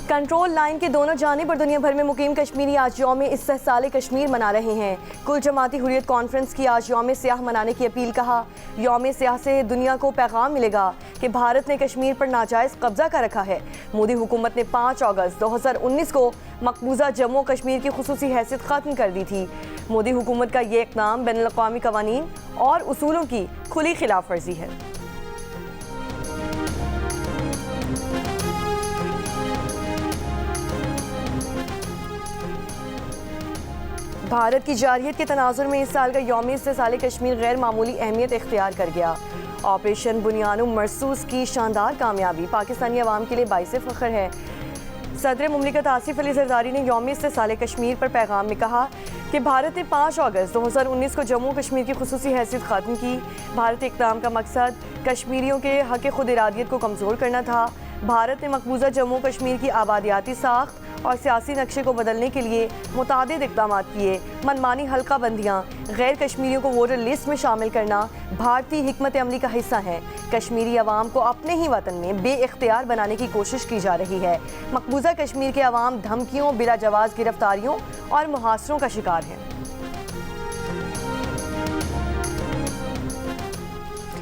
Control line के दोनों जानिब और दुनिया भर में मुकीम कश्मीरी आज यौम इस्तेहसाल कश्मीर मना रहे हैं। कुल जमाती हुर्रियत कॉन्फ्रेंस की आज यौम सियाह मनाने की अपील। कहा, यौम सियाह से दुनिया को पैगाम मिलेगा कि भारत ने कश्मीर पर नाजायज़ कब्जा कर रखा है। मोदी हुकूमत ने 5 अगस्त 2019 को मकबूजा जम्मू कश्मीर की खुसूसी हैसियत ख़त्म कर दी थी। मोदी हुकूमत का ये इक़दाम बैनुल-अक़वामी क़वानीन और उसूलों की खुली खिलाफ वर्जी है। भारत की जारियत के तनाजुर में इस साल का यौम इस्तेहसाल कश्मीर गैर मामूली अहमियत इख्तियार कर गया। ऑपरेशन बुनियान मरसूस की शानदार कामयाबी पाकिस्तानी अवाम के लिए बाइस फ़ख्र है। सदर मुमलिकत आसिफ अली ज़रदारी ने यौम इस्तेहसाल कश्मीर पर पैगाम में कहा कि भारत ने 5 अगस्त 2019 को जम्मू कश्मीर की खुसूसी हैसियत ख़त्म की। भारत के इक़दाम का मकसद कश्मीरियों के हक़ खुद इरादियत को कमज़ोर करना था। भारत ने मकबूजा जम्मू कश्मीर की आबादियाती साख्त और सियासी नक्शे को बदलने के लिए मुतादिद इक़दाम किए। मनमानी हल्का बंदियाँ, गैर कश्मीरियों को वोटर लिस्ट में शामिल करना भारतीय हिकमत अमली का हिस्सा है। कश्मीरी अवाम को अपने ही वतन में बेइख्तियार बनाने की कोशिश की जा रही है। मकबूजा कश्मीर के अवाम धमकियों, बिला जवाज़ गिरफ्तारियों और मुहासरों का शिकार हैं।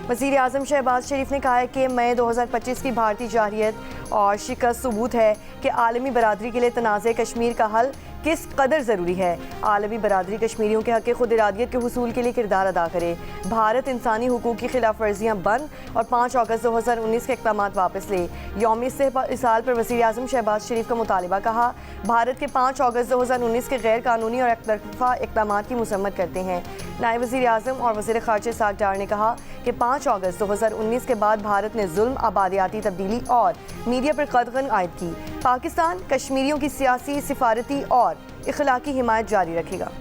वज़ीर आज़म शहबाज शरीफ ने कहा है कि मई 2025 की भारतीय जारियत और शिकस्त सबूत है कि आलमी बरादरी के लिए तनाज़े कश्मीर का हल किस कदर ज़रूरी है। आलमी बरादरी कश्मीरियों के हक़ खुद इरादियत के हुसूल के लिए किरदार अदा करे। भारत इंसानी हुकूक की खिलाफ वर्जियाँ बंद और 5 अगस्त 2019 के इक़दाम वापस ले। यौम इस्तेहसाल पर वज़ीर आज़म शहबाज शरीफ का मुतालिबा। कहा, भारत के 5 अगस्त 2019 के गैर कानूनी और एकतरफ़ा इक़दाम की मसम्मत करते हैं। नायब वज़ीर आज़म और वज़ीर ख़ारिजा इस्हाक़ डार ने कहा कि 5 अगस्त 2019 के बाद भारत ने जुल्म, आबादियाती तब्दीली और मीडिया पर कदगन आयद की। पाकिस्तान कश्मीरियों की सियासी, सिफारती और इखलाकी हिमायत जारी रखेगा।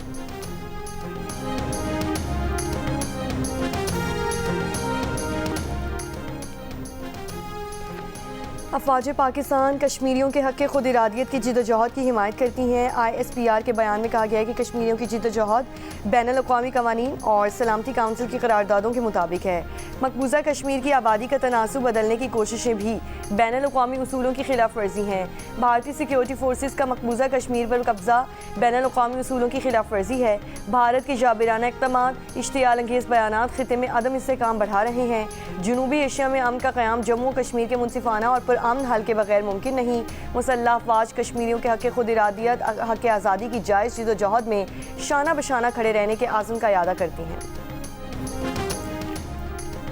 अफवाज पाकिस्तान कश्मीरियों के हक़ खुद इरादियत की जिद्दोजहद की हिमायत करती हैं। ISPR के बयान में कहा गया है कि कश्मीरियों की जिद्दोजहद बैनुल-अक़वामी क़वानीन और सलामती काउंसिल की करारदादों के मुताबिक है। मकबूजा कश्मीर की आबादी का तनासुब बदलने की कोशिशें भी बैनुल-अक़वामी उसूलों की खिलाफ वर्जी हैं। भारतीय सिक्योरिटी फोर्सेस का मकबूजा कश्मीर पर कब्जा बैनुल-अक़वामी उसूलों की खिलाफ वर्जी है। भारत के जाबिराना इक़दाम, इश्तियाल अंगेज़ बयानात ख़ित्ते में अदम इस्तेहकाम बढ़ा रहे हैं। जनूबी एशिया में अमन का क़याम जम्मू कश्मीर के मुनसिफ़ाना और पुरअमन हल के बगैर मुमकिन नहीं। मुसल्लह अफ़वाज कश्मीरियों के हक़ खुद इरादियत, हक़ आज़ादी की जायज़ जिद्दोजहद में शाना बशाना खड़े रहने के आज़म का यादा करती हैं।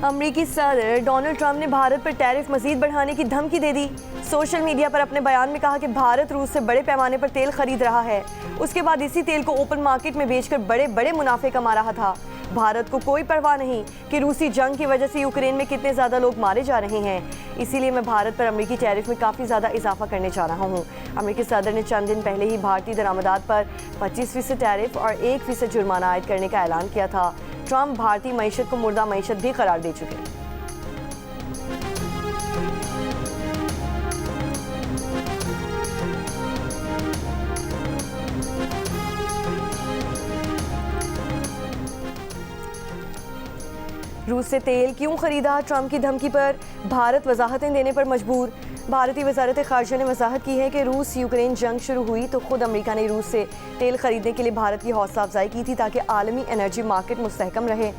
अमरीकी सदर डोनाल्ड ट्रंप ने भारत पर टैरिफ मज़ीद बढ़ाने की धमकी दे दी। सोशल मीडिया पर अपने बयान में कहा कि भारत रूस से बड़े पैमाने पर तेल खरीद रहा है। उसके बाद इसी तेल को ओपन मार्केट में बेचकर बड़े बड़े मुनाफे कमा रहा था। भारत को कोई परवाह नहीं कि रूसी जंग की वजह से यूक्रेन में कितने ज़्यादा लोग मारे जा रहे हैं। इसीलिए मैं भारत पर अमरीकी टैरिफ में काफ़ी ज़्यादा इजाफा करने जा रहा हूँ। अमरीकी सदर ने चंद दिन पहले ही भारतीय दरामदात पर 25% टैरिफ और 1% जुर्माना आयद करने का ऐलान किया था। ट्रंप भारतीय मईशत को मुर्दा मईशत भी करार दे चुके हैं। रूस से तेल क्यों खरीदा? ट्रंप की धमकी पर भारत वजाहतें देने पर मजबूर। भारतीय वजारत ख़ारिजा ने वजाहत की है कि रूस यूक्रेन जंग शुरू हुई तो खुद अमेरिका ने रूस से तेल खरीदने के लिए भारत की हौसला अफजाई की थी ताकि आलमी एनर्जी मार्केट मुस्तहकम रहे।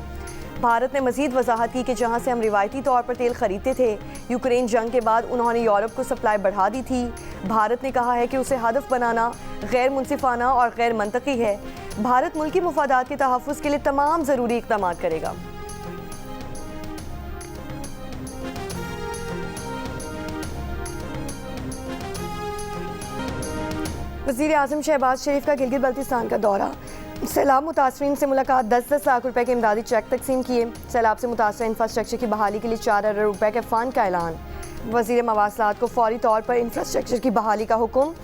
भारत ने मजीद वजाहत की कि जहाँ से हम रिवायती तौर पर तेल खरीदते थे, यूक्रेन जंग के बाद उन्होंने यूरोप को सप्लाई बढ़ा दी थी। भारत ने कहा है कि उसे हदफ बनाना गैर मुनसिफाना और गैर मंतकी है। भारत मुल्की मुफादात के तहफ़्फ़ुज़ के लिए तमाम ज़रूरी इक़दाम करेगा। वज़ीर आज़म शहबाज शरीफ का गिलगित बल्तिस्तान का दौरा। सैलाब मुतासरीन से मुलाकात, 10-10 लाख रुपए के इमदादी चेक तकसीम किए। सैलाब से मुतासर इंफ्रास्ट्रक्चर की बहाली के लिए 4 अरब रुपए के फ़ंड का ऐलान। वज़ीर मवासलात को फौरी तौर पर इंफ्रास्ट्रक्चर की बहाली का हुक्म।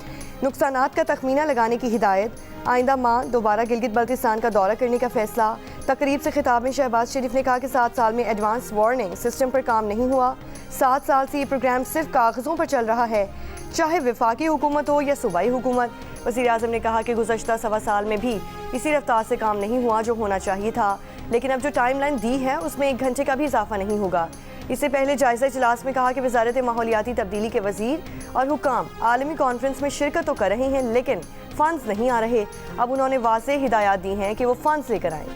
नुकसानात का तखमीना लगाने की हिदायत। आइंदा माह दोबारा गिलगित बल्तिस्तान का दौरा करने का फैसला। तकरीब से खिताब में शहबाज शरीफ ने कहा कि 7 साल में एडवांस वार्निंग सिस्टम पर काम नहीं हुआ। 7 साल से ये प्रोग्राम सिर्फ कागज़ों पर चल रहा है, चाहे वफाकी हुकूमत हो या सूबाई हुकूमत। वज़ीर आज़म ने कहा कि गुज़श्ता 1.25 साल में भी इसी रफ्तार से काम नहीं हुआ जो होना चाहिए था, लेकिन अब जो टाइम लाइन दी है उसमें 1 घंटे का भी इजाफा नहीं होगा। इससे पहले जायजा इजलास में कहा कि वजारत माहौलियाती तब्दीली के वजीर और हुकाम आलमी कॉन्फ्रेंस में शिरकत तो कर रहे हैं लेकिन फंड्स नहीं आ रहे। अब उन्होंने वाज़ेह हिदायत दी हैं कि वो फंड्स लेकर आएँ।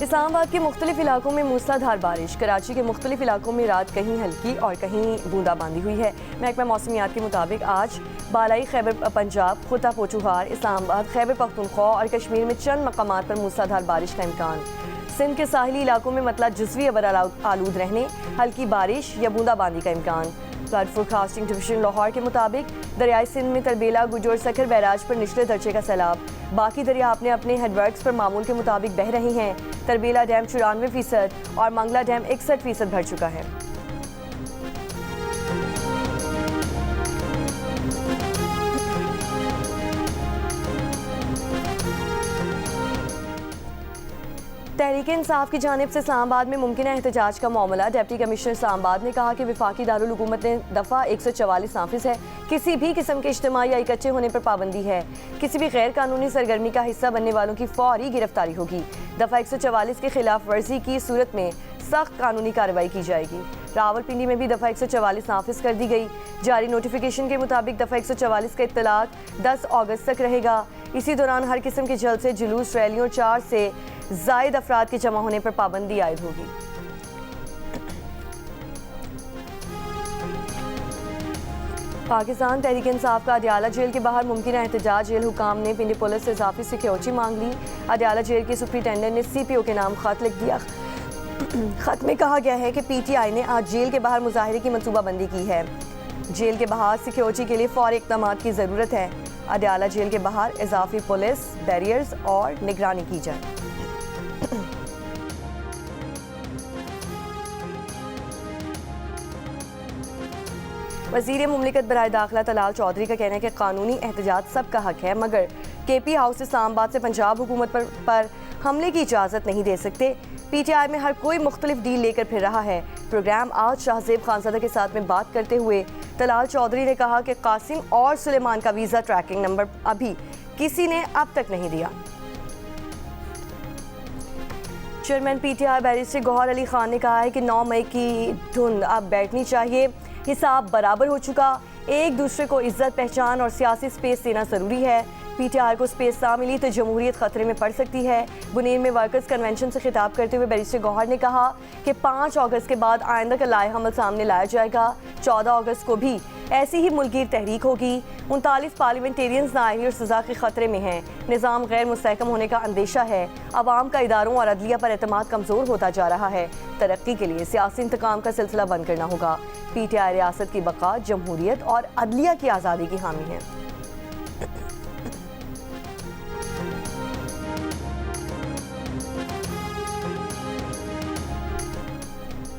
इस्लामाबाद के मुख्तलिफ इलाकों में मूसलाधार बारिश। कराची के मुख्तलिफ इलाकों में रात कहीं हल्की और कहीं बूंदाबांदी हुई है। महकमा मौसमियात के मुताबिक आज बालाई खैबर पंजाब, खुता पोचुहार, इस्लामाबाद, खैबर पख्तूनख्वा और कश्मीर में चंद मकामात पर मूसलाधार बारिश का इम्कान। सिंध के साहिली इलाकों में मतलब जुज़वी अबर आलूद रहने, हल्की बारिश या बूंदाबांदी का इम्कान। फ्लड फोरकास्टिंग डिवीजन लाहौर के मुताबिक दरियाई सिंध में तरबेला, गुजर, सखर बैराज पर निचले दर्जे का सैलाब। बाकी दरिया अपने अपने हेडवर्क्स पर मामूल के मुताबिक बह रही हैं। तरबेला डैम 94% और मंगला डैम 61% भर चुका है। तहरीक इंसाफ की जानिब से इस्लामाबाद में मुमकिन एहतजाज का मामला। डिप्टी कमिश्नर इस्लामाबाद ने कहा कि वफाकी दारुल हुकूमत ने दफ़ा 144 नाफिज है। किसी भी किस्म के इज्तिमाई या इकट्ठे होने पर पाबंदी है। किसी भी गैर कानूनी सरगर्मी का हिस्सा बनने वालों की फौरी गिरफ्तारी होगी। दफ़ा 144 के खिलाफ वर्जी की सूरत में सख्त कानूनी कार्रवाई की जाएगी। रावलपिंडी में भी दफ़ा 144 नाफिज कर दी गई। जारी नोटिफिकेशन के मुताबिक दफ़ा 144 का इत्तलाक 10 अगस्त तक रहेगा। इसी दौरान हर किस्म के जलसे, जुलूस, रैलियों, 4 से ज़ायद अफराद के जमा होने पर पाबंदी आयद होगी। पाकिस्तान तहरीक इंसाफ का अदयाला जेल के बाहर मुमकिन एहतजाज। जेल हुकाम ने पिंडी पुलिस से इजाफी सिक्योरिटी मांग ली। अदयाला जेल के सुप्रिटेंडेंट ने CPO के नाम खत लिख दिया। खत में कहा गया है कि PTI ने आज जेल के बाहर मुजाहरे की मनसूबाबंदी की है। जेल के बाहर सिक्योरिटी के लिए फौरी इक़दाम की ज़रूरत है। अदयाला जेल के बाहर इजाफी पुलिस बैरियर्स और निगरानी की जाए। वज़ीर मुमलिकत बराए दाखिला तलाल चौधरी का कहना है कि कानूनी एहतजाज सबका हक है, मगर KP हाउस इस्लामाबाद से पंजाब हुकूमत पर हमले की इजाज़त नहीं दे सकते। PTI में हर कोई मुख्तलिफ डील लेकर फिर रहा है। प्रोग्राम आज शाहजेब खानज़ादा के साथ में बात करते हुए तलाल चौधरी ने कहा कि कासिम और सुलेमान का वीज़ा ट्रैकिंग नंबर अभी किसी ने अब तक नहीं दिया। Chairman PTI barrister Gohar Ali Khan ने कहा है कि 9 मई की धुन अब बैठनी चाहिए। हिसाब बराबर हो चुका। एक दूसरे को इज्जत, पहचान और सियासी स्पेस देना ज़रूरी है। PTI को स्पेस ना मिली तो जमहूरियत खतरे में पड़ सकती है। बुनीर में वर्कर्स कन्वेंशन से खिताब करते हुए बैरिस्टर गौहर ने कहा कि 5 अगस्त के बाद आइंदा का लाए हमल सामने लाया जाएगा। 14 अगस्त को भी ऐसी ही मुल्कीर तहरीक होगी। 39 पार्लियामेंटेरियंस नाअहली और सज़ा के खतरे में हैं। निज़ाम गैर मुस्तहकम होने का अंदेशा है। अवाम का इदारों और अदलिया पर एतमाद कमज़ोर होता जा रहा है। तरक्की के लिए सियासी इंतकाम का सिलसिला बंद करना होगा। PTI रियासत की बका, जमहूरियत और अदलिया की आज़ादी की हामी है।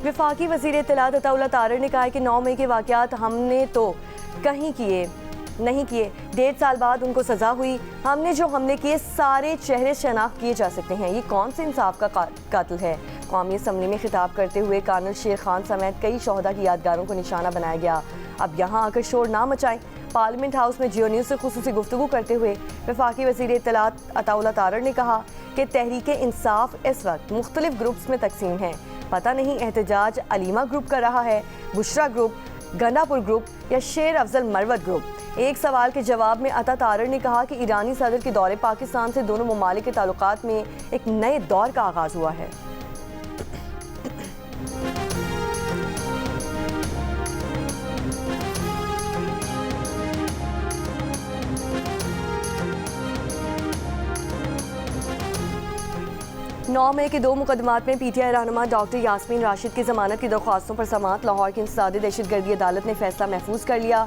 वफाकी वज़ीर इत्तलात अताउल्लाह तारर ने कहा है कि 9 मई के वाक़यात हमने तो कहीं नहीं किए। 1.5 साल बाद उनको सज़ा हुई। हमने जो हमले किए सारे चेहरे शनाख्त किए जा सकते हैं। ये कौन से इंसाफ का कातिल है? कौमी असम्बली में खिताब करते हुए कर्नल शेर खान समेत कई शहदा की यादगारों को निशाना बनाया गया। अब यहाँ आकर शोर ना मचाएं। पार्लियामेंट हाउस में जियो न्यूज़ से खुसूसी गुफ्तगू करते हुए वफाकी वज़ीर इत्तलात अताउल्लाह तारर ने कहा कि तहरीक इंसाफ इस वक्त मुख्तलिफ ग्रुप्स में तकसीम है। पता नहीं एहतजाज अलीमा ग्रुप कर रहा है, बुशरा ग्रुप, गंडापुर ग्रुप या शेर अफजल मरवत ग्रुप। एक सवाल के जवाब में अता तारर ने कहा कि ईरानी सदर के दौरे पाकिस्तान से दोनों ममालिक के ताल्लुकात में एक नए दौर का आगाज़ हुआ है। नौ मई के 2 मुकदमात में PTI रहनुमा डॉक्टर यास्मीन राशिद की जमानत की दरख्वास्तों पर समाअत। लाहौर की इंसदादी दहशतगर्दी अदालत ने फैसला महफूज कर लिया।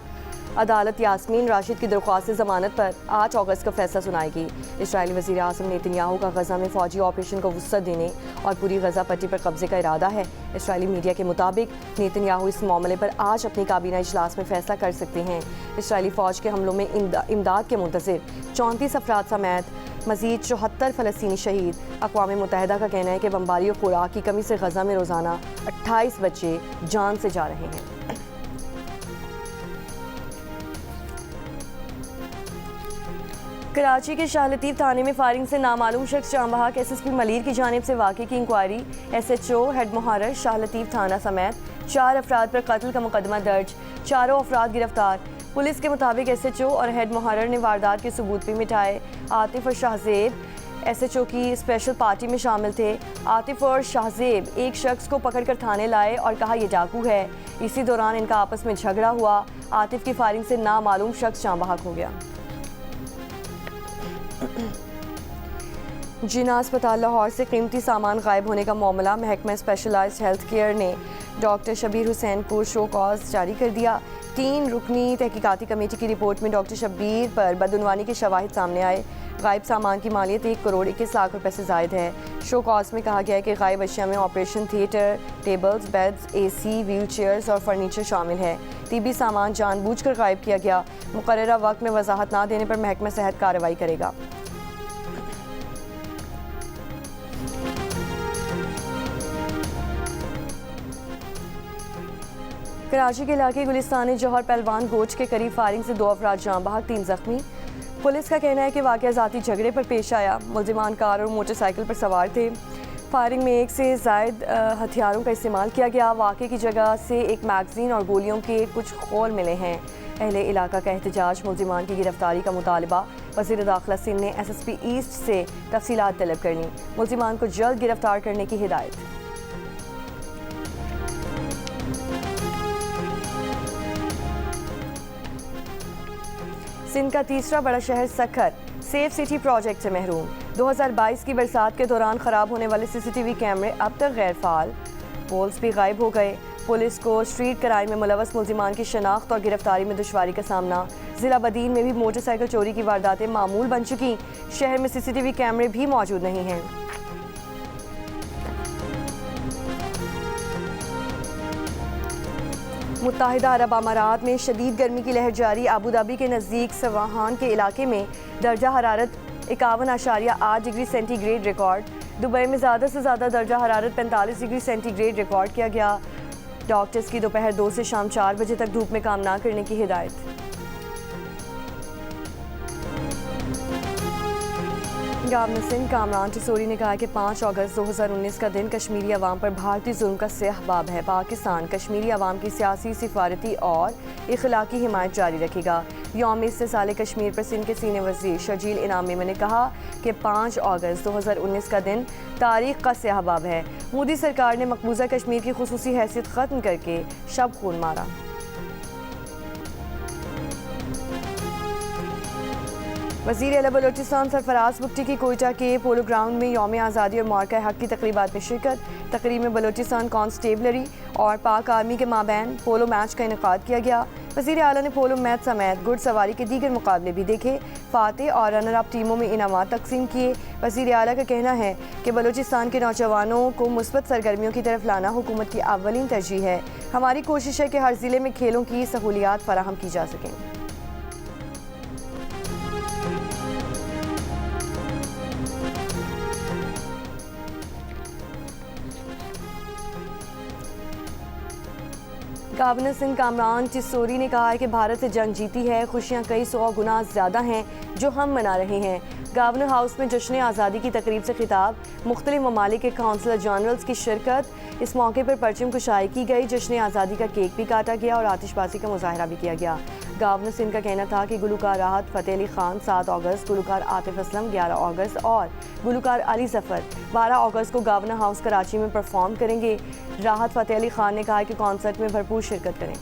अदालत यास्मीन राशिद की दरख्वास्त जमानत पर 8 अगस्त का फैसला सुनाएगी। इस्राएली वज़ीर आज़म नेतन्याहू का गज़ा में फ़ौजी ऑपरेशन को वुसअत देने और पूरी गज़ा पट्टी पर कब्जे का इरादा है। इस्राएली मीडिया के मुताबिक नेतन्याहू इस मामले पर आज अपनी काबीना इजलास में फैसला कर सकते हैं। इस्राएली फ़ौज के हमलों में इमदाद के मुंतज़िर 34 अफराद समेत मज़ीद 74 फ़लस्तीनी शहीद। अक़वाम मुत्तहिदा का कहना है कि बमबारी और खुराक की कमी से गज़ा में रोज़ाना 28 बच्चे जान से जा रहे हैं। कराची के शाह लतीफ़ थाने में फायरिंग से नामालूम शख्स जान बहक। SSP मलीर की जानिब से वाक़े की inquiry. SHO head मुहर्रर Shah Latif थाना समेत 4 अफराद पर कत्ल का मुकदमा दर्ज, चारों अफराद गिरफ्तार। पुलिस के मुताबिक SHO और हेड मुहर्रर ने वारदात के सबूत भी मिटाए। आतिफ और शाहजेब SHO की स्पेशल पार्टी में शामिल थे। आतिफ और शाहजेब एक शख्स को पकड़कर थाने लाए और कहा यह डाकू है। इसी दौरान इनका आपस में झगड़ा हुआ। आतिफ की फायरिंग से नामालूम शख्स जान बहक हो गया। जिना अस्पताल लाहौर से कीमती सामान गायब होने का मामला। महकमा स्पेशलाइज्ड हेल्थ केयर ने डॉक्टर शबीर हुसैन को शो कॉज जारी कर दिया। 3 रुकनी तहकीकाती कमेटी की रिपोर्ट में डॉक्टर शबीर पर बदउनवानी के शवाहिद सामने आए। गायब सामान की मालियत 1 करोड़ 21 लाख रुपए से ज़ायद है। शो कॉज में कहा गया है कि गायब अशिया में operation theatre, tables, beds, AC, wheel chairs और फर्नीचर शामिल है। तिबी सामान जानबूझकर गायब किया गया। मुकर्ररा वक्त में वजाहत ना देने पर महकमा सेहत कार्रवाई करेगा। कराची के इलाके गुलिस्तान जौहर पहलवान गोच के करीब फायरिंग से 2 अफराद जान बहक, 3 जख्मी। पुलिस का कहना है कि वाक़या ज़ाती झगड़े पर पेश आया। मुल्ज़िमान कार और मोटरसाइकिल पर सवार थे। फायरिंग में 1 से ज़ायद हथियारों का इस्तेमाल किया गया। वाक़े की जगह से एक मैगज़ीन और गोलियों के कुछ खोल मिले हैं। अहले इलाका का एहतजाज, मुल्ज़िमान की गिरफ्तारी का मुतालबा। वज़ीर दाखिला सिंध ने SSP ईस्ट से तफसीलात तलब करनी। मुल्ज़िमान को जल्द गिरफ्तार करने की हिदायत। सिंध का तीसरा बड़ा शहर सखर सेफ सिटी प्रोजेक्ट से महरूम। 2022 की बरसात के दौरान ख़राब होने वाले CCTV कैमरे अब तक गैर फाल। पोल्स भी गायब हो गए। पुलिस को स्ट्रीट क्राइम में मुलव्वस मुल्ज़िमान की शनाख्त और गिरफ्तारी में दुश्वारी का सामना। ज़िला बदीन में भी मोटरसाइकिल चोरी की वारदातें मामूल बन चुकी। शहर में CCTV कैमरे भी मौजूद नहीं हैं। मुत्तहिदा अरब अमारात में शदीद गर्मी की लहर जारी। आबू धाबी के नज़दीक सवाहान के इलाके में दर्जा हरारत 51.8 डिग्री सेंटीग्रेड रिकॉर्ड। दुबई में ज़्यादा से ज़्यादा दर्जा हरारत 45 डिग्री सेंटीग्रेड रिकॉर्ड किया गया। डॉक्टर्स की दोपहर 2 से शाम 4 बजे तक धूप में काम ना करने की हिदायत। गवर्नर सिंध कामरान टिसोरी ने कहा कि 5 अगस्त 2019 का दिन कश्मीरी अवाम पर भारतीय जुल्म का सहबाब है। पाकिस्तान कश्मीरी अवाम की सियासी, सिफारती और इखलाकी हिमायत जारी रखेगा। यौम इस्तिसाल कश्मीर पर सिंध के सीनियर वज़ीर शर्जील इनाम मेमन ने कहा कि 5 अगस्त 2019 का दिन तारीख का सहबाब है। मोदी सरकार ने मकबूजा कश्मीर की खुसूसी हैसियत ख़त्म करके शब खून मारा। वज़ीर आला बलोचिस्तान सरफराज बुगटी की कोयटा के पोलो ग्राउंड में यौम आज़ादी और मार्का हक की तकरीबात में शिरकत। तकरीब में बलोचिस्तान कॉन्स्टेबलरी और पाक आर्मी के माबैन पोलो मैच का इनेकाद किया गया। वज़ीर आला ने पोलो मैच समेत घुड़सवारी के दीगर मुकाबले भी देखे। फातेह और रनर अप टीमों में इनामात तकसीम किए। वज़ीर आला का कहना है कि बलोचिस्तान के नौजवानों को मुस्बत सरगर्मियों की तरफ लाना हुकूमत की अव्वलीन तरजीह है। हमारी कोशिश है कि हर ज़िले में खेलों की सहूलियात फराहम की जा सकें। गवर्नर सिंध कामरान टिसोरी ने कहा है कि भारत से जंग जीती है। खुशियां कई 100 गुना ज़्यादा हैं जो हम मना रहे हैं। गवर्नर हाउस में जश्न आज़ादी की तकरीब से खिताब। मुख्तलिफ ममालिक के काउंसलर जनरल्स की शिरकत। इस मौके पर परचम कुशाई की गई। जश्न आज़ादी का केक भी काटा गया और आतिशबाजी का मुजाहरा भी किया गया। गवर्नर सिंध का कहना था कि गुलकार राहत फ़तेह अली खान 7 अगस्त, गुलकार आतिफ असलम 11 अगस्त और गुलकार अली ज़फ़र 12 अगस्त को गवर्नर हाउस कराची में परफॉर्म करेंगे। राहत फ़तेह अली खान ने कहा कि कॉन्सर्ट में भरपूर शिरकत करें।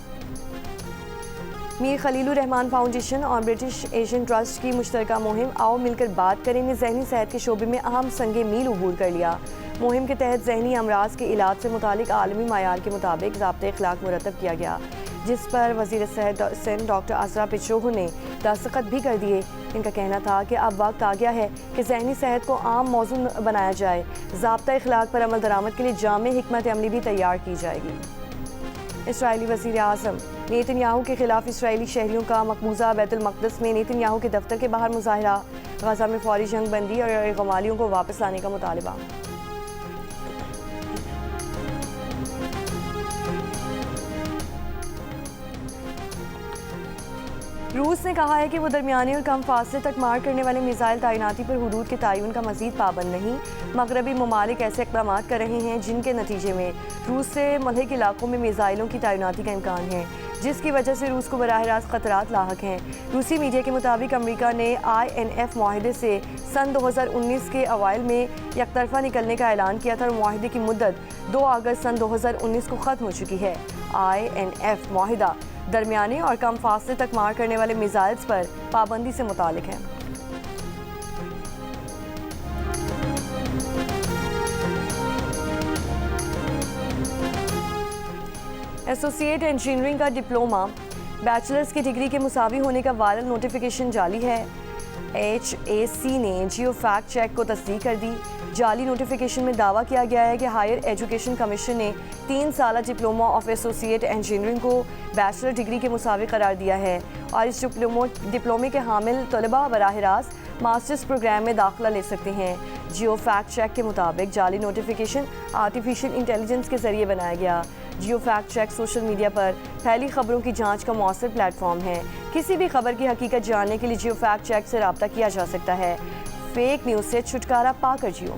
मीर खलीलुर रहमान फाउंडेशन और ब्रिटिश एशियन ट्रस्ट की मुश्तरका मुहिम आओ मिलकर बात करें ने ज़हनी सेहत के शोबे में अहम संगे मील अबूर कर लिया। मुहिम के तहत ज़हनी अमराज के इलाज से मुतालिक आलमी मायार के मुताबिक ज़ाब्ते इखलाक मुरतब किया गया, जिस पर वज़ीर सेहत सिंध डॉक्टर आसरा पिचोह ने दस्तखत भी कर दिए। इनका कहना था कि अब वक्त आ गया है कि ज़हनी सेहत को आम मौजू बनाया जाए। ज़ाब्ता इखलाक पर अमल दरामद के लिए जामे हिकमत अमली भी तैयार की जाएगी। इसराइली वज़ीर आज़म नेतन्याहू के खिलाफ इसराइली शहरियों का मकबूजा बैतुल मक़दस में नेतन्याहू के दफ्तर के बाहर मुजाहरा। गजा में फौरी जंग बंदी और गवालियों को वापस लाने का मुतालबा। रूस ने कहा है कि वो दरमियानी और कम फासले तक मार करने वाले मिसाइल तैनाती पर हुदूद के तयन का मजीद पाबंद नहीं। मगरबी ममालिक ऐसे इक़दाम कर रहे हैं जिनके नतीजे में रूस से मलहक इलाकों में मिसाइलों की तैनाती का इम्कान है, जिसकी वजह से रूस को बराह रास्त खतरात लाहक हैं। रूसी मीडिया के मुताबिक अमरीका ने INF माहिदे से सन 2019 के अवाइल में यकतरफा निकलने का ऐलान किया था और माहिदे की मुद्दत 2 अगस्त सन 2019 को ख़त्म हो चुकी है। INF माहिदा दरमियाने और कम फासले तक मार करने वाले मिसाइल्स पर पाबंदी से मुतालिक है। एसोसिएट इंजीनियरिंग का डिप्लोमा बैचलर्स की डिग्री के मुसावी होने का वायरल नोटिफिकेशन जाली है। HAC ने जियो फैक्ट चेक को तस्दीक कर दी। जाली नोटिफिकेशन में दावा किया गया है कि हायर एजुकेशन कमीशन ने 3 साला डिप्लोमा ऑफ एसोसिएट इंजीनियरिंग को बैचलर डिग्री के मुसावी करार दिया है और इस डिप्लोमे के हामिल तलबा बराह रास्त मास्टर्स प्रोग्राम में दाखिला ले सकते हैं। जियो फैक्ट चेक के मुताबिक जाली नोटिफिकेशन आर्टिफिशियल इंटेलिजेंस के जरिए बनाया गया। जियो फैक्ट चेक सोशल मीडिया पर फैली खबरों की जांच का मौसर प्लेटफॉर्म है। किसी भी खबर की हकीकत जानने के लिए जियो फैक्ट चेक से रब्ता किया जा सकता है। फेक न्यूज़ से छुटकारा पाकर जियो।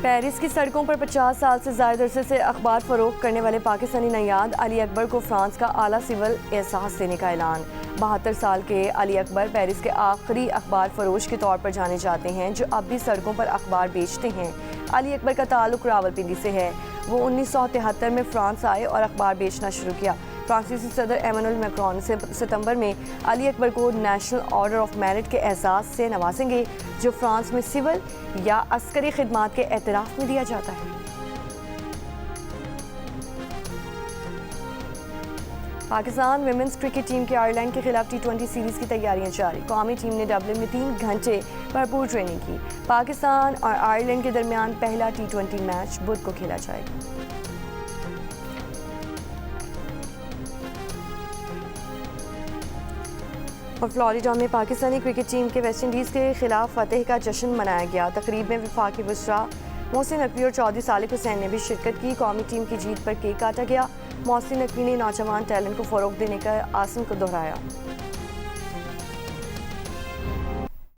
पेरिस की सड़कों पर 50 साल से ज़्यादा अरसे से अखबार फरोख्त करने वाले पाकिस्तानी नयाद अली अकबर को फ्रांस का आला सिविल एहसास देने का ऐलान। 72 साल के अली अकबर पेरिस के आखिरी अखबार फरोश के तौर पर जाने जाते हैं जो अब भी सड़कों पर अखबार बेचते हैं। अली अकबर का ताल्लुक रावलपिंडी से है। वो 1973 में फ्रांस आए और अखबार बेचना शुरू किया। फ्रांसीसी सदर एमानुएल मैक्रोन से सितंबर में अली अकबर को नेशनल ऑर्डर ऑफ मेरिट के एहसास से नवाजेंगे, जो फ्रांस में सिविल या अस्करी खिदमात के एतराफ़ में दिया जाता है। पाकिस्तान विमेंस क्रिकेट टीम की आयरलैंड के खिलाफ T20 सीरीज़ की तैयारियां जारी। कौमी टीम ने डबलिन में 3 घंटे भरपूर ट्रेनिंग की। पाकिस्तान और आयरलैंड के दरमियान पहला T20 मैच बुध को खेला जाएगा। और फ्लोरिडा में पाकिस्तानी क्रिकेट टीम के वेस्ट इंडीज़ के खिलाफ फतेह का जश्न मनाया गया। तकरीब में वफाकी वज़रा मोहसिन नकवी और चौधरी सालिक हुसैन ने भी शिरकत की। कौमी टीम की जीत पर केक काटा गया। मोहसिन नकवी ने नौजवान टैलेंट को फ़रोग़ देने का आज़म को दोहराया।